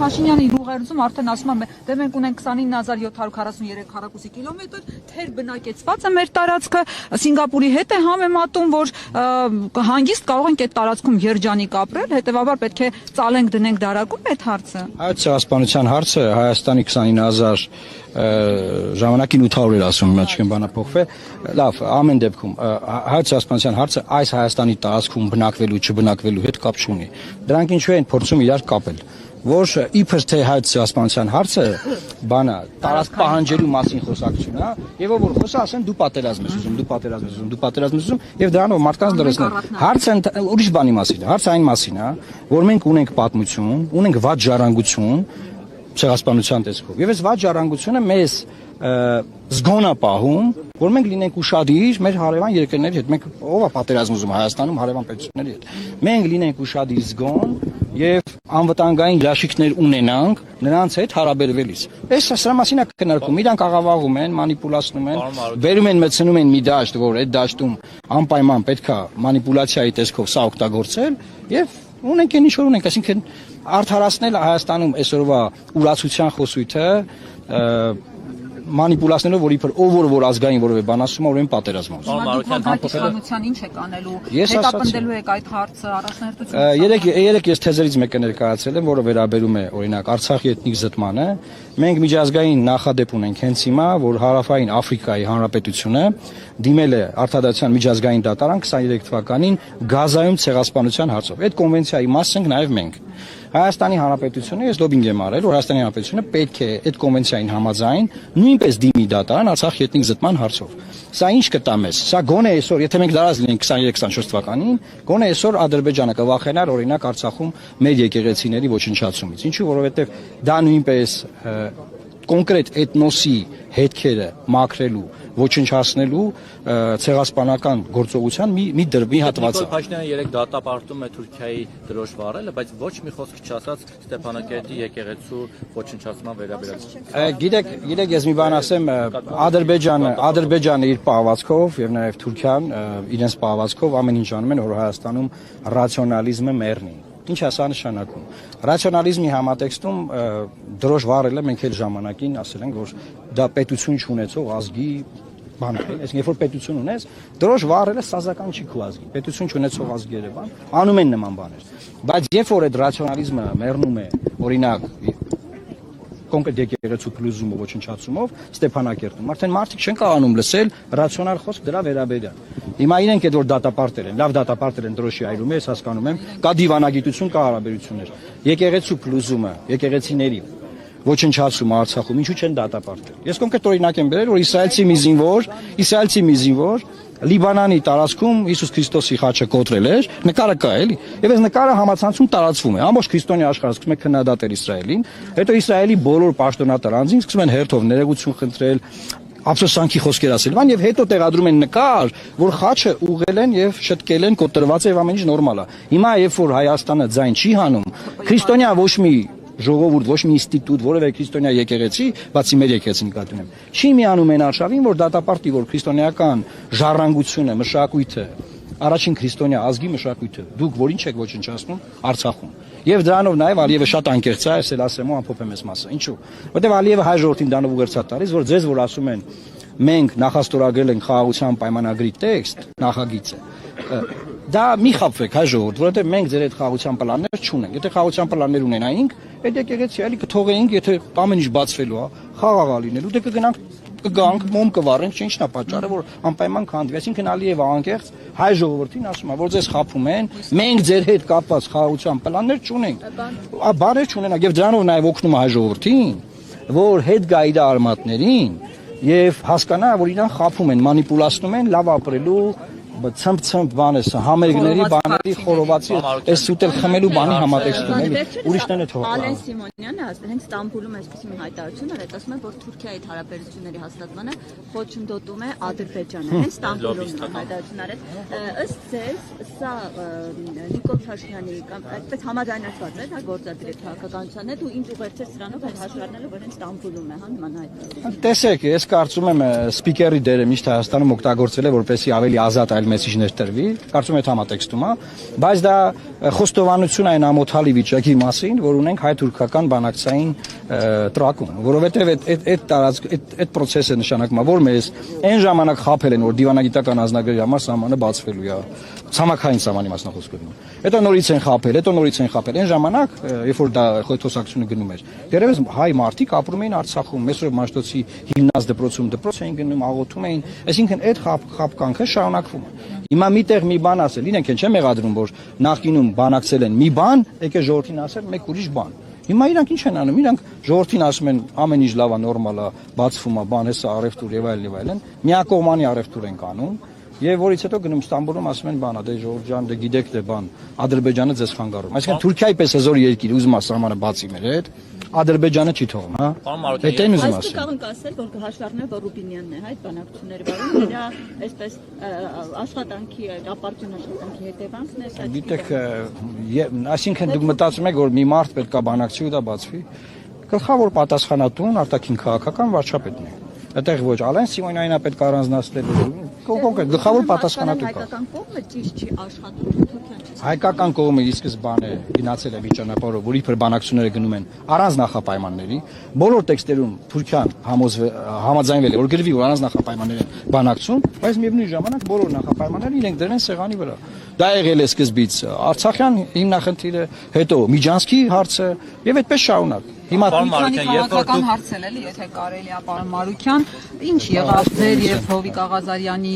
Փաշինյանը իր ուղերձում արդեն ասում է, դե մենք ունենք 29743 քառակուսի կիլոմետր, թեր բնակեցված է մեր տարածքը, Սինգապուրի հետ է համեմատում, որ հանգիստ կարող ենք այդ տարածքում երջանիկ ապրել, հետևաբար պետք է ծալենք դնենք դարակում այդ հարցը։ Այդ ցեղասպանության հարցը Հայաստանի 29000 ժամանակին 800 էր ասում, հիմա չեմ բանա փոխվել։ Լավ, ամեն դեպքում հայ ցեղասպանության հարցը այս Հայաստանի տարածքում բնակվելու չբնակվելու հետ կապ չունի։ Դրանք ինչու են փորձում իրար կապել։ Որ իբր թե հայ ցեղասպանության հարցը բանա տարածք պահանջելու մասին խոսակցություն, հա, եւ որ խոսա ասեն դու պատերազմ ես ուզում, դու պատերազմ ես ուզում եւ դրանով մարդկանց դրեսնել։ Հարցը ուրիշ բանի մասին է, հարցը այն մասին է, որ մենք ունենք պատմություն, ունենք վատ ժառանգություն ցեղասպանության տեսքով։ Եվ այս վատ ժառանգությունը մեզ զգոնա պահում, որ մենք լինենք ուշադիր մեր հարևան երկրների հետ, մենք ով է պատերազմ ուզում Հայաստանում հարևան պետությունների հետ։ Մենք լինենք ուշադիր զգոն եւ անվտանգային լաշիկներ ունենանք նրանց հետ հարաբերվելիս։ Այս սրա մասին է քննարկում, իրանք աղավաղում են, մանիպուլացնում են, բերում են մտցնում են մի դաշտ, որ այդ դաշտում անպայման պետքա մանիպուլյացիայի տեսքով սա օգտագործել եւ ունենք ինչ որ ունենք, այսինքն արդարացնել Հայաստանում այսօրվա ուրացության խոսույթը մանիպուլացնելով, որ իբր ով որ ազգային որևէ բան ասում է, ուրեմն պատերազմ է։ Իշխանության ինչ եք անելու։ Հետապնդելու եք այդ հարցը առաջնահերթություն։ Երեք ես թեզերից մեկը ներկայացել եմ, որը վերաբերում է օրինակ Արցախի էթնիկ զտմանը։ Մենք միջազգային նախադեպ ունենք հենց հիմա, որ Հարավային Աֆրիկայի Հանրապետությունը դիմել է Արտադրության միջազգային դատարան 23 թվականին Գազայում ցեղասպանության հարցով։ Այդ կոնվենցիայի մաս ենք նաև մենք։ Հայաստանի Հանրապետությունը ես լոբինգ եմ արել, որ Հայաստանի Հանրապետությունը պետք է այդ կոնվենցիային համաձայն նույնպես դիմի դատարան Արցախի էթնիկ զտման հարցով։ Սա ինչ կտա մեզ։ Սա գոնե այսօր, եթե մենք դարած լինենք 23-24 թվականին, գոնե այսօր Ադրբեջանը կվախենար օրինակ Արցախում մեր եկեղեցիների ոչնչացումից։ Ինչու, որովհետև դա նույնպես կոնկրետ էթնոսի հետքերը մաքրելու, ոչնչացնելու ցեղասպանական գործողության մի հատված է։ Փաշինյանը երեք դատապարտում է Թուրքիայի դրոշ վառելը, բայց ոչ մի խոսք չասաց Ստեփանակերտի եկեղեցու ոչնչացման վերաբերյալ։ Գիտեք, ես մի բան ասեմ, Ադրբեջանը իր պահվածքով եւ նաեւ Թուրքիան իրենց պահվածքով ամեն ինչ անում են, որ Հայաստանում ռացիոնալիզմը մեռնի։ Ինչ է սա նշանակում։ Ռացիոնալիզմի համատեքստում դրոշ վառելը մենք այդ ժամանակին ասել ենք, որ դա պետություն չունեցող ազգի բան է, այսինքն երբ որ պետություն ունես, դրոշ վառելը սազական չի քո ազգի, պետություն չունեցող ազգի Երևան, անում են նման բաներ։ Բայց երբ որ այդ ռացիոնալիզմը մեռնում է, օրինակ կոնկրետ եկեղեցու փլուզումը ոչնչացումով Ստեփանակերտում, արդեն մարդիկ չեն կարողանում լսել ռացիոնալ խոսք դրա վերաբերյալ։ Հիմա իրենք այդ որ դատապարտել են, լավ դատապարտել են դրոշի այրում, ես հասկանում եմ, կա դիվանագիտություն, կա հարաբերություններ։ Եկեղեցու փլուզումը, եկեղեցիների ոչնչացումը Արցախում ինչու չեն դատապարտել։ Ես կոնկրետ օրինակ եմ բերել, որ իսրայելցի մի զինվոր Լիբանանի տարածքում Հիսուս Քրիստոսի խաչը կոտրել էր, նկարը կա էլի, եւ այս նկարը համացանցում տարածվում է։ Ամբողջ քրիստոնյա աշխարհը սկսում է քննադատել Իսրայելին, հետո Իսրայելի բոլոր պաշտոնատար անձինք սկսում են հերթով ներեգություն խնդրել, ափսոսանքի խոսքեր ասել, եւ հետո տեղադրում են նկար, որ խաչը ուղղել են եւ շտկել են, կոտրված է եւ ամեն ինչ նորմալ է։ Հիմա երբ որ Հայաստանը ձայն չի հանում, քրիստոնյա ոչ մի ժողովուրդ, ոչ մի ինստիտուտ, որևէ քրիստոնյա եկեղեցի, բացի մեր եկեղեցին նկատի ունեմ, չի միանում են արշավին, որ դատապարտի, որ քրիստոնեական ժառանգությունը, մշակույթը, առաջին քրիստոնյա ազգի մշակույթը, դուք որ ինչ եք ոչնչացնում Արցախում։ Եվ դրանով նաև Ալիևը շատ անկեղծ է, այսել ասեմ ու ամփոփեմ այս մասը։ Ինչու՞։ Որտեղ Ալիևը հայ ժողովրդին դանով ուղերձ է տալիս, որ ձեզ որ ասում են մենք նախաստորագրել ենք խաղաղության պայմանագրի տեքստ, նախագիծը, դա մի խաբվեք հայ ժողովուրդ, որովհետև մենք ձեր այդ խաղաղության պլաններ չունենք։ Եթե խաղաղության պլաններ ունենայինք, այդ եկեղեցի էլի կթողեինք, եթե ամեն ինչ բացվելու է, խաղաղ է լինելու, դե կգանք, մոմ կվառենք, ինչն է պատճառը, որ անպայման քանդվի։ Այսինքն Ալիևը անկեղծ հայ ժողովրդին ասում է, որ ձեզ խաբում են, մենք ձեր հետ կապված խաղաղության պլաններ չունենք։ Բաներ չունենանք եւ դրանով նաեւ օգնում է հայ ժողովրդին, որ հետ գա իր արմատներին եւ հասկանա, որ իրան խաբում են, մանիպուլացնում են լավ ապրելու ցմփ բանես համերգների բաների խորովածի այս սուտել խմելու բանի համատեքստում էլի ուրիշներն է թողա Ալեն Սիմոնյանը հենց Ստամբուլում այսպես մի հայտարարություն արեց, ասում է, որ Թուրքիայի հարաբերությունների հաստատմանը խոչընդոտում է Ադրբեջանը, հենց Ստամբուլում հայտարարություն արեց։ Ըստ ձեզ սա Նիկոլ Փաշինյանի կամ այդպես համաձայնեցված է, դա գործադիր քաղաքականության հետ ու ինչ ուղերձեր սրանով են հաշվառնելու, որ հենց Ստամբուլում է նման հայտարարություն։ Տեսեք, ես կարծում եմ սպիկերի դերը միշտ Հայաստանում օգտագործվել է որպեսզի ավելի ազատ այլ մեսիջներ տրվի, կարծում եմ այդ համատեքստում է, բայց դա խոստովանություն այն ամոթալի վիճակի մասին, որ ունենք հայ-թուրքական բանակցային տրակում, որովհետև այդ process-ը նշանակում է, որ մեզ այն ժամանակ խաբել են, որ դիվանագիտական ազնագրերի համար սահմանը բացվելու է, ցամաքային սահմանի մասն խոսքը գնում։ Հետո նորից են խաբել, այն ժամանակ, երբ որ դա խոհթոսակցությունը գնում էր, դեռևս հայ մարդիկ ապրում էին Արցախում, Մեսրոպ Մաշտոցի հիմնած դպրոց էին գնում, աղոթում էին, այսինքն այդ խաբկանքը շարունակվում է։ Հիմա միտեղ մի բան ասել, իրենք են չեմ մեղադրում, որ նախկինում բանակցել են մի բան, եկե ժողովրդին ասել մեկ ուրիշ բան։ Հիմա իրանք ինչ են անում, իրանք ժողովրդին ասում են ամեն ինչ լավ է, նորմալ է, բացվում է, բան հեսա առևտուր եւ այլն, միակողմանի առևտուր են անում։ Եվ որից հետո գնում Ստամբուլում ասում են բանա, դե ժողովուրդ ջան, դե գիտեք դե բան, Ադրբեջանը ձեզ խանգարում։ Այսինքն Թուրքիայի պես հզոր երկիր ուզում է սահմանը բացի մեր հետ, Ադրբեջանը չի թողում, հա։ Դա այն ուզում ասել։ Կարող ենք ասել, որ հաշվառները Ռուբինյանն է, այդ բանակցությունները, որոնք նրա այսպես աշխատանքի, ապարտյուն աշխատանքի հետևանքն է, սա։ Գիտեք, այսինքն դուք մտածում եք, որ մի մարդ պետք է բանակցի ու դա բացվի։ Գլխավոր պատասխանատուն արտաքին քաղաքական վարչապետն է։ Այդտեղ ոչ Ալեն Սիմոնյանն է պետք է առանձնացնել կոնկրետ գլխավոր պատասխանատու կա։ Հայկական կողմը ճիշտ չի աշխատում, Թուրքիան չի։ Հայկական կողմը ի սկզբանե գնացել է մի ճանապարհով, որի փր բանակցությունները գնում են առանց նախապայմանների։ Բոլոր տեքստերում Թուրքիան համաձայնվել է, որ գրվի, որ առանց նախապայմանների են բանակցում, բայց միևնույն ժամանակ բոլոր նախապայմանները իրենք դրեն սեղանի վրա։ Դա եղել է սկզբից Արցախյան հիմնախնդիրը, հետո Միջանցքի հարցը եւ այդպես շարունակ։ Հիմա քաղաքական հարցել էլի, եթե կարելի է, պարոն Մարուկյան, ինչ եղավ ձեր եւ Հովիկ Աղազարյանի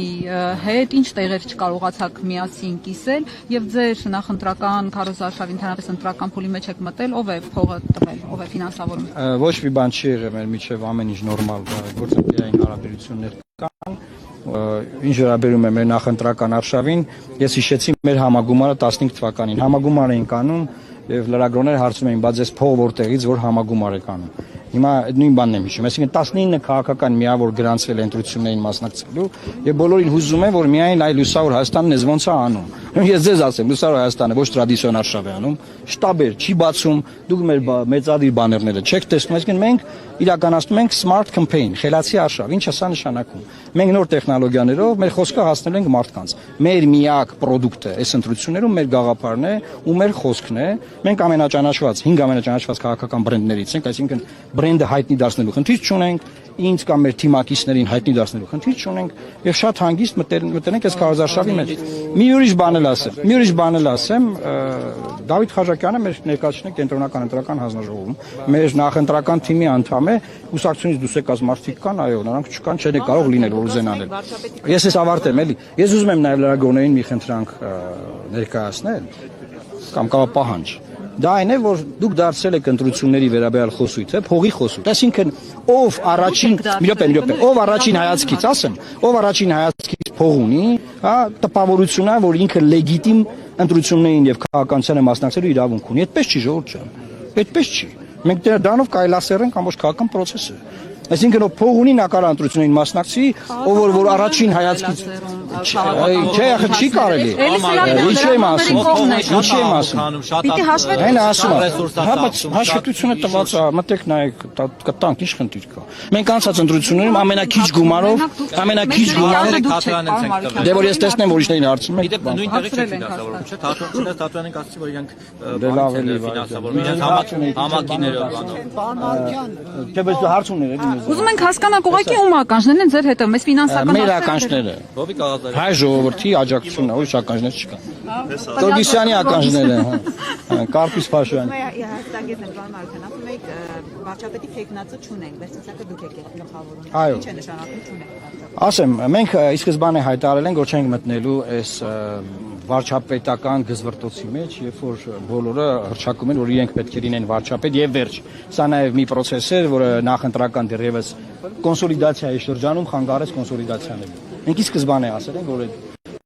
հետ, ինչ տեղեր չկարողացաք միասին կիսել եւ ձեր նախընտրական քարոզարշավի ընդհանրապես ընտրական փուլի մեջ եք մտել, ով է փողը տվել, ով է ֆինանսավորում։ Ոչ մի բան չի եղել մեր միջև, ամեն ինչ նորմալ գործընկերային հարաբերություններ կան։ Ինչ վերաբերում է մեր նախընտրական արշավին, ես հիշեցի մեր համագումարը 15 թվականին համագումար էին կանում եւ լրագրողները հարցում էին, բայց այս փող որտեղից որ համագումար է կանում։ Հիմա նույն բանն եմ հիշում, այսինքն 19 քաղաքական միավոր գրանցվել ընտրություններին մասնակցելու եւ բոլորին հուզում են, որ միայն այ լուսավոր Հայաստանն է ոնց է անում։ Ես ձեզ ասեմ, լուսավոր Հայաստանը ոչ տրադիցիոն արշավ է անում, շտաբեր չի բացում, դուք մեր մեծադիր բաներները չեք տեսնում, այսինքն մենք իրականացնում ենք smart campaign, խելացի արշավ, ինչ է սա նշանակում։ Մենք նոր տեխնոլոգիաներով մեր խոսքը հասնել ենք մարդկանց։ Մեր միակ պրոդուկտը այս ընտրություններում մեր գաղափարն է ու մեր խոսքն է։ Մենք ամենաճանաչված, 5 ամենաճանաչված քաղաքական բրենդներից ենք, այսինքն բրենդը հայտնի դարձնելու խնդիր չունենք, ինձ կամ մեր թիմակիցներին հայտնի դարձնելու խնդիր չունենք եւ շատ հանգիստ մտնենք այս քարոզարշավի մեջ։ Մի ուրիշ բան էլ ասեմ, Դավիթ Խաչակյանը մեր ներկայացուցիչ կենտրոնական ընտրական հանձնաժողովում, մեր նախընտրական թիմի անդամ է, կուսակցությունից դուրս եկած մարդիկ կան, այո, նրանք չկան, չեն կարող լինել որ ուզեն անել։ Ես ավարտեմ էլի։ Ես ուզում եմ նաեւ լրագրողներին մի խնդրանք ներկայացնել կամ պահանջ։ Դա այն է, որ դուք դարձել եք ընտրությունների վերաբերյալ խոսույթը, փողի խոսույթ։ Այսինքն, ով առաջին հայացքից, ասեմ, ով առաջին հայացքից փող ունի, հա, տպավորությունն է, որ ինքը լեգիտիմ ընտրություններին եւ քաղաքականությանը մասնակցելու իրավունք ունի։ Այդպես չի, ժողովուրդ ջան։ Այդպես չի։ Մենք դրանով կայլասերենք ամբողջ քաղաքական process-ը։ Այսինքն ով փող ունի նա կարող ընտրություններին մասնակցի, ով որ առաջին հայացքից չէ, ախր չի կարելի։ Ինչ եմ ասում։ Պիտի հաշվեք։ Այն ասում եմ։ Հա, բայց հաշվետվությունը տված է, մտեք նայեք, կտանք, ինչ խնդիր կա։ Մենք անցած ընտրություններում ամենակիչ գումարով դե որ ես տեսնեմ որ ինչներին հարցնում եք։ Գիտեք, նույն տեղի չեք ֆինանսավորում, չէ՞։ Թատրոնին ասացի, որ իրենք ֆինանսավորում, իրենց համակիներով բանով։ Չէ, բայց հարցումներ էլի։ Ուզում ենք հասկանանք ուղղակի ում ականջներն են ձեր հետը, մեզ ֆինանսական մեր ականջները։ Հովիկ Աղազարյան։ Հայ ժողովրդի աջակցությունն է, ուրիշ ականջներ չկան։ Տորգիսյանի ականջները, հա։ Կարպիս Փաշյան։ Հաստատագետ եմ Վան Մարքյան, ասում եք վարչապետի ֆեյքնացը չունենք, վերցնցակը դուք եք գլխավորում։ Այո։ Ինչ է նշանակում չունենք։ Ասեմ, մենք ի սկզբանե հայտարարել ենք, որ չենք մտնելու այս վարչապետական գզվրտոցի մեջ, երբ որ բոլորը հռչակում են, որ իրենք պետք է լինեն վարչապետ եւ վերջ։ Սա նաեւ մի process էր, որը նախընտրական դեռևս կոնսոլիդացիայի շրջանում խանգարեց կոնսոլիդացիաներին։ Մենք ի սկզբանե ասել ենք, որ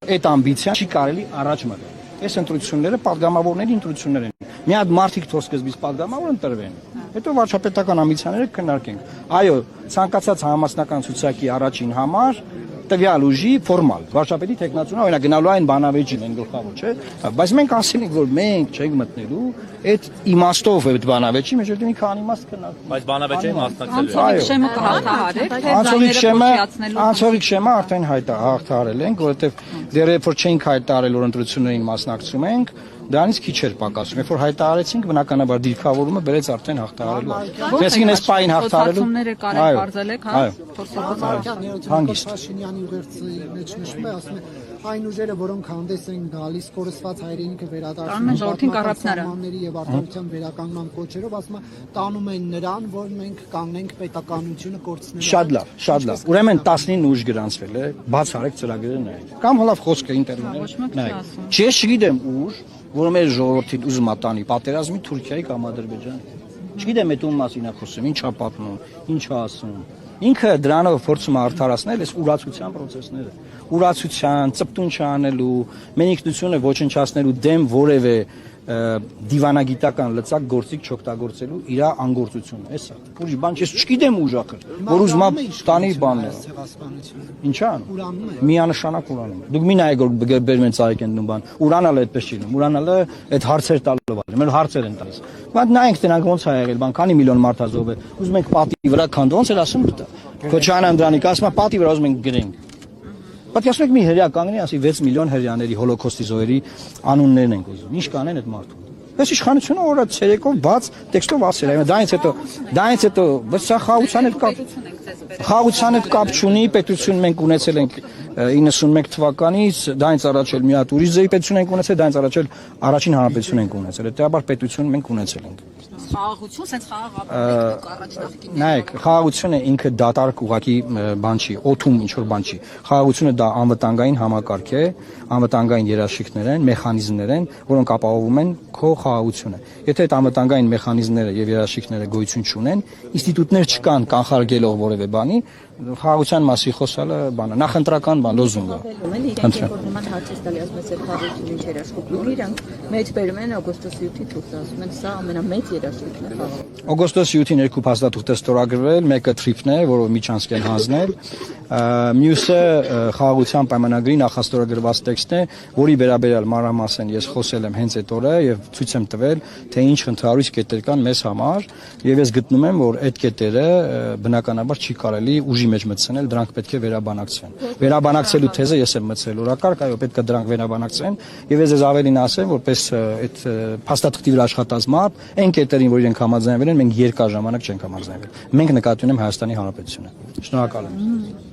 այդ ամբիցիան չի կարելի առաջ մղել։ Այս ընտրությունները падգամավորների ընտրություններ են։ Մի հատ մարդիկ թող սկզբից падգամավոր ընտրվեն, հետո վարչապետական ամբիցիաները քննարկենք։ Այո, ցանկացած համասնական ցուցակի առաջին համար տվյալ ուժի ֆորմալ վարչապետի տեխնացիոնը օրինակ գնալու այն բանավեճին են գլխավոր, չէ՞, բայց մենք ասել ենք, որ մենք չենք մտնելու այդ իմաստով այդ բանավեճի մեջ, որտեղ մի քանի իմաստ կնա։ Բայց բանավեճի մասնակցելու Անցողիկ շեմը կհաղթահարեք, թե Անցողիկ ձայները անցողիկ շեմը արդեն հաղթահարել ենք, որովհետև դեռ երբ որ չենք հայտարարել, որ ընտրություններին մասնակցում ենք, դրանից քիչ էր պակասում։ Երբ որ հայտարարեցինք, բնականաբար դիրքավորումը բերեց արդեն հաղթահարելու։ Այսինքն այս պահին հաղթահարելու։ Սոցիալները կարեն բարձելեք, հա, Հանգիստ։ Փաշինյանի ուղերձի մեջ նշվում է, ասում է այն ուժերը, որոնք հանդես են գալիս կորսված հայրենիքը Տանում են ժողովրդին կառավարները եւ արտադրության վերականգնման կոչերով, ասում է տանում են նրան, որ մենք կանգնենք պետականությունը կորցնելու։ Շատ լավ։ Ուրեմն 19 ուժ գրանցվել է, բացառեք ծրագրերը նայեք։ Կամ հլավ խոսքը ինտերնետում նայեք։ Ես չգիտեմ ուժ, որ մեր ժողովրդին ուզում է տանի պատերազմի Թուրքիայի կամ Ադրբեջանի։ Չգիտեմ այդ ում մասին է խոսում, ինչ է պատմում, ինչ է ասում։ Ինքը դրանով փորձում է արդարացնել այս ուրացության process-ները։ Ուրացության, ծպտուն չանելու, մենիկնությունը ոչնչացնելու դեմ որևէ դիվանագիտական լծակ գործիք չօգտագործելու իր անգործությունը, էսա։ Ուրիշ բան ես չգիտեմ ուժ ախր, որ ուզում է տանի բաններ։ Ինչա՞։ Միանշանակ ուրանում։ Դուք մի նայեք որ բերում են ծաղիկ են դնում բան։ Ուրանալը այդպես չի լինում։ Ուրանալը այդ հարցեր տալով է։ Մեր հարցեր են տալիս։ Բայց նայենք դրանք ոնց է եղել, բան քանի միլիոն մարդ ազով է։ Ուզում ենք պատի վրա քանդի, ոնց էր ասում Քոչարյանն դրանիկ ասում է պատի վրա ուզում ենք գրենք։ Պատկերացնեք մի հրյա կանգնի, ասի 6 միլիոն հրյաների հոլոկոստի զոհերի անուններն ենք ուզում։ Ինչ կանեն այդ մարդուն։ Այս իշխանությունը օրը ցերեկով բաց տեքստով ասել է։ Դայից հետո, բայց սա խաղաղության հետ կապ չունի, պետություն մենք ունեցել ենք 91 թվականից, դայից առաջ էլ մի հատ ուրիշ ձեի պետություն ենք ունեցել, դայից առաջ էլ առաջին հանրապետություն ենք ունեցել։ Հետեւաբար պետություն մենք ունեցել ենք։ խաղաղություն, sense խաղաղ առաջնահերթին։ Նայեք, խաղաղությունը ինքը դատարկ ուղակի բան չի, օթում ինչ որ բան չի։ Խաղաղությունը դա անվտանգային համակարգ է, անվտանգային երաշխիքներ են, մեխանիզմներ են, որոնք ապահովում են քո խաղաղությունը։ Եթե այդ անվտանգային մեխանիզմները եւ երաշխիքները գոյություն չունեն, ինստիտուտներ չկան կանխարգելող որևէ բանի, խաղաղության մասի խոսալը բանը, նախընտրական բան, լոզունգ է։ Իրենք որ նման հարցեր տալի ասում են խաղաղությունը ինչ երաշխիք ունի, իրանք մեջ բերում են օգոստոսի 7-ի թուղթը, ասում են սա ամենամեծ երաշխիքն է խաղաղ։ Օգոստոսի 7-ին երկու փաստաթուղթ է ստորագրվել, մեկը թրիփն է, որը միջանցք են հանձնել, մյուսը խաղաղության պայմանագրի նախաստորագրված տեքստն է, որի վերաբերյալ մանրամասն ես խոսել եմ հենց այդ օրը եւ ցույց եմ տվել, թե ինչ խնդրահարույց կետեր կան մեզ համար, եւ ես գտնում եմ, որ այդ կետերը բնականաբար չի կարելի ուժի մեջ մտցնել, դրանք պետք է վերաբանակցվեն։ Վերաբանակցելու թեզը ես եմ մտցրել օրակարգ, այո, պետք է դրանք վերաբանակցվեն, եւ ես ավելին ասեմ, որպես այդ փաստաթղթի վրա աշխատած մարդ, այն կետերին, որ իրենք համաձայնվել են, մենք երկար ժամանակ չենք համաձայնվել։ Մենք նկատի ունենք Հայաստանի Հանրապետությունը։ Շնորհակալ եմ։